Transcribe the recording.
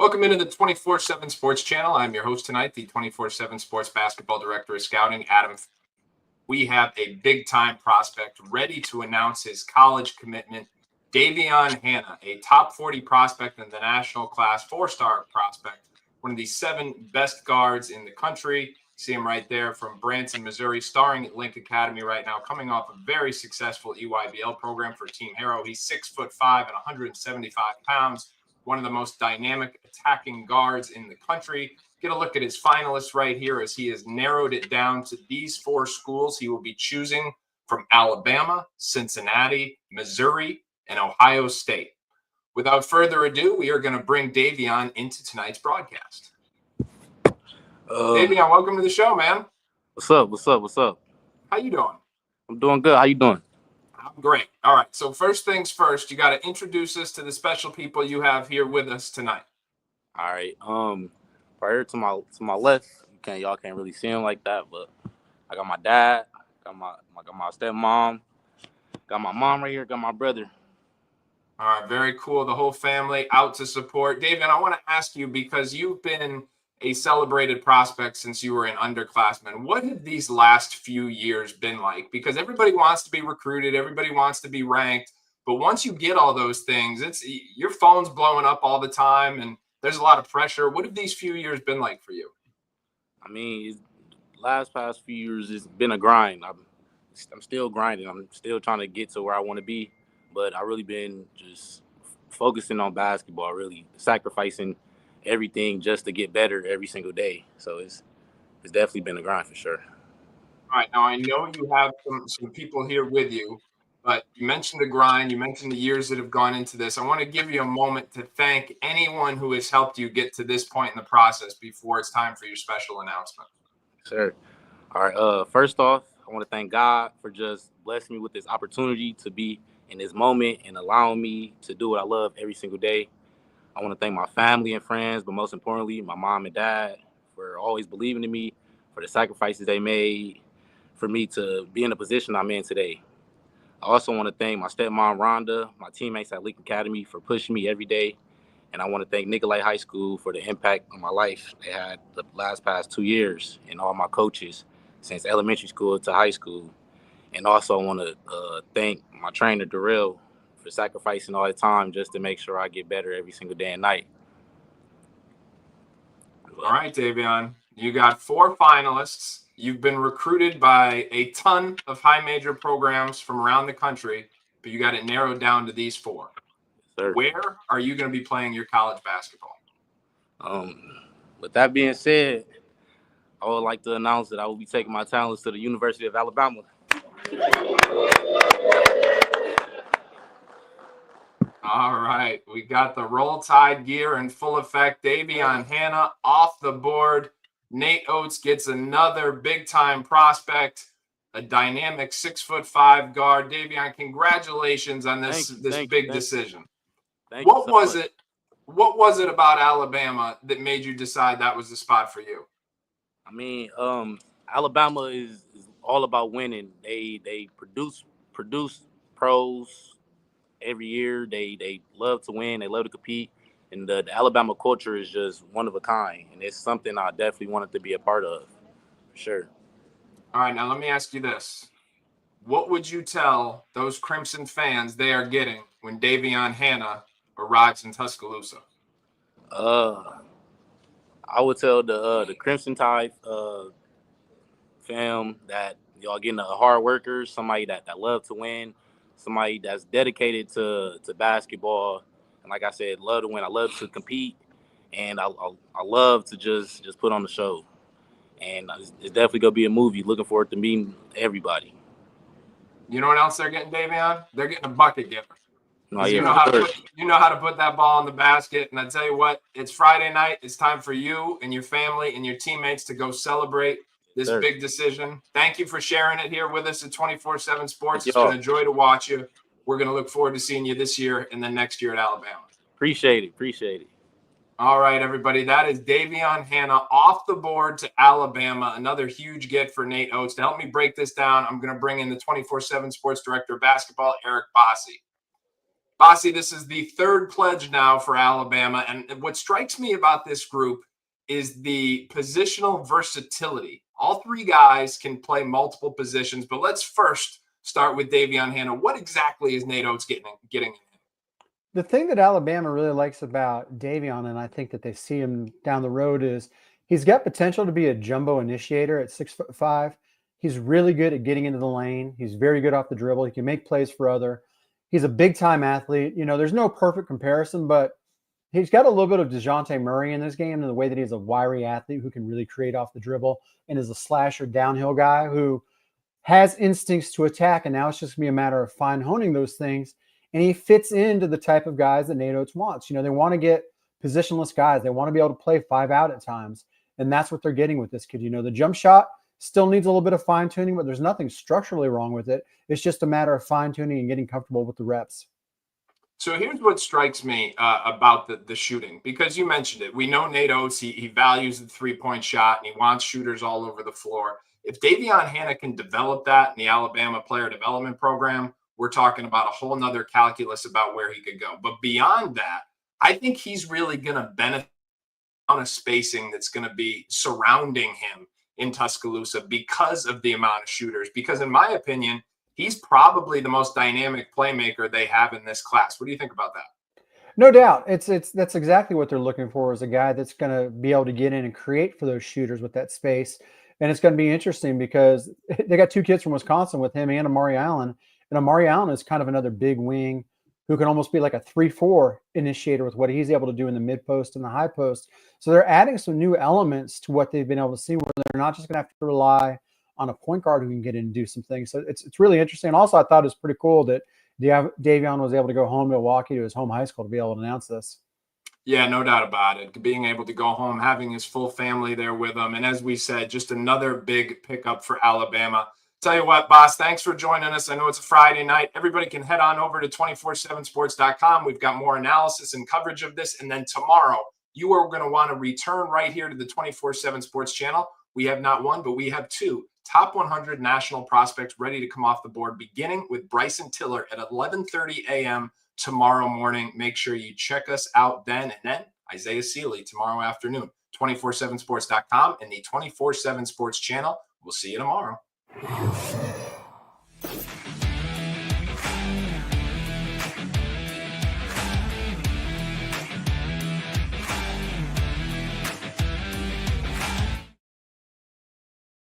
Welcome into the 24/7 Sports Channel. I'm your host tonight, the 24/7 Sports Basketball Director of Scouting, Adam. We have a big-time prospect ready to announce his college commitment, Davion Hannah, a top 40 prospect in the national class, four-star prospect, one of the 7 best guards in the country. See him right there from Branson, Missouri, starring at Link Academy right now, coming off a very successful EYBL program for Team Harrow. He's 6'5" and 175 pounds. One of the most dynamic attacking guards in the country. Get a look at his finalists right here as he has narrowed it down to these 4 schools he will be choosing from: Alabama, Cincinnati, Missouri, and Ohio State. Without further ado, we are going to bring Davion into tonight's broadcast. Davion, welcome to the show, man. What's up? How you doing? I'm doing good. How you doing? I'm great. All right. So first things first, you got to introduce us to the special people you have here with us tonight. All right. Right here to my left, y'all can't really see him like that, but I got my dad, got my stepmom, got my mom right here, got my brother. All right. Very cool. The whole family out to support. Davion, I want to ask you, because you've been a celebrated prospect since you were an underclassman. What have these last few years been like? Because everybody wants to be recruited, everybody wants to be ranked, but once you get all those things, it's your phone's blowing up all the time, and there's a lot of pressure. What have these few years been like for you? I mean, past few years, it's been a grind. I'm still grinding. I'm still trying to get to where I want to be, but I really been just focusing on basketball, really sacrificing everything just to get better every single day. So it's definitely been a grind for sure. All right. Now, I know you have some people here with you, but you mentioned the grind. You mentioned the years that have gone into this. I want to give you a moment to thank anyone who has helped you get to this point in the process before it's time for your special announcement. Sure. All right. First off, I want to thank God for just blessing me with this opportunity to be in this moment and allowing me to do what I love every single day. I want to thank my family and friends, but most importantly, my mom and dad for always believing in me, for the sacrifices they made for me to be in the position I'm in today. I also want to thank my stepmom, Rhonda, my teammates at Link Academy for pushing me every day. And I want to thank Nicolay High School for the impact on my life they had the past 2 years, and all my coaches since elementary school to high school. And also I want to thank my trainer, Darrell, for sacrificing all the time just to make sure I get better every single day and night. All right, Davion, you got 4 finalists. You've been recruited by a ton of high major programs from around the country, but you got it narrowed down to these 4. Sir. Where are you going to be playing your college basketball? With that being said, I would like to announce that I will be taking my talents to the University of Alabama. All right, we got the Roll Tide gear in full effect. Davion Hannah off the board. Nate Oats gets another big-time prospect, a dynamic 6'5" guard. Davion, congratulations on this big decision. What was it about Alabama that made you decide that was the spot for you? I mean, Alabama is all about winning. They produce pros every year. They love to win. They love to compete. And the Alabama culture is just one of a kind. And it's something I definitely wanted to be a part of, for sure. All right, now let me ask you this. What would you tell those Crimson fans they are getting when Davion Hannah arrives in Tuscaloosa? I would tell the Crimson Tide fam that y'all getting a hard worker, somebody that love to win, somebody that's dedicated to basketball, and like I said, love to win. I love to compete, and I love to just put on the show. And it's definitely gonna be a movie. Looking forward to meeting everybody. You know what else they're getting, Davion? They're getting a bucket giver. Oh, you yeah, know how to put that ball in the basket. And I tell you what, it's Friday night. It's time for you and your family and your teammates to go celebrate this big decision. Thank you for sharing it here with us at 24/7 Sports. It's been a joy to watch you. We're going to look forward to seeing you this year and then next year at Alabama. Appreciate it. All right, everybody. That is Davion Hannah off the board to Alabama. Another huge get for Nate Oats. To help me break this down, I'm going to bring in the 24/7 Sports Director of Basketball, Eric Bossi. Bossy, this is the third pledge now for Alabama. And what strikes me about this group is the positional versatility. All three guys can play multiple positions, but let's first start with Davion Hannah. What exactly is Nate Oats getting? The thing that Alabama really likes about Davion, and I think that they see him down the road, is he's got potential to be a jumbo initiator at 6'5". He's really good at getting into the lane. He's very good off the dribble. He can make plays for other. He's a big time athlete. You know, there's no perfect comparison, but he's got a little bit of DeJounte Murray in this game in the way that he's a wiry athlete who can really create off the dribble and is a slasher downhill guy who has instincts to attack. And now it's just going to be a matter of fine honing those things. And he fits into the type of guys that Nate Oats wants. You know, they want to get positionless guys. They want to be able to play 5 out at times. And that's what they're getting with this kid. You know, the jump shot still needs a little bit of fine tuning, but there's nothing structurally wrong with it. It's just a matter of fine tuning and getting comfortable with the reps. So here's what strikes me about the shooting, because you mentioned it. We know Nate Oats, he values the three-point shot, and he wants shooters all over the floor. If Davion Hannah can develop that in the Alabama player development program, we're talking about a whole nother calculus about where he could go. But beyond that, I think he's really going to benefit on a spacing that's going to be surrounding him in Tuscaloosa because of the amount of shooters. Because in my opinion, he's probably the most dynamic playmaker they have in this class. What do you think about that? No doubt. That's exactly what they're looking for, is a guy that's going to be able to get in and create for those shooters with that space. And it's going to be interesting because they got 2 kids from Wisconsin with him and Amari Allen. And Amari Allen is kind of another big wing who can almost be like a 3-4 initiator with what he's able to do in the mid post and the high post. So they're adding some new elements to what they've been able to see, where they're not just going to have to rely on a point guard who can get in and do some things. So it's really interesting. And also, I thought it was pretty cool that Davion was able to go home to Milwaukee to his home high school to be able to announce this. Yeah, no doubt about it. Being able to go home, having his full family there with him. And as we said, just another big pickup for Alabama. Tell you what, boss, thanks for joining us. I know it's a Friday night. Everybody can head on over to 247sports.com. We've got more analysis and coverage of this. And then tomorrow, you are going to want to return right here to the 24/7 Sports channel. We have not one, but we have 2 top 100 national prospects ready to come off the board, beginning with Bryson Tiller at 11:30 a.m. tomorrow morning. Make sure you check us out then. And then Isaiah Seeley tomorrow afternoon. 247sports.com and the 24/7 Sports channel. We'll see you tomorrow.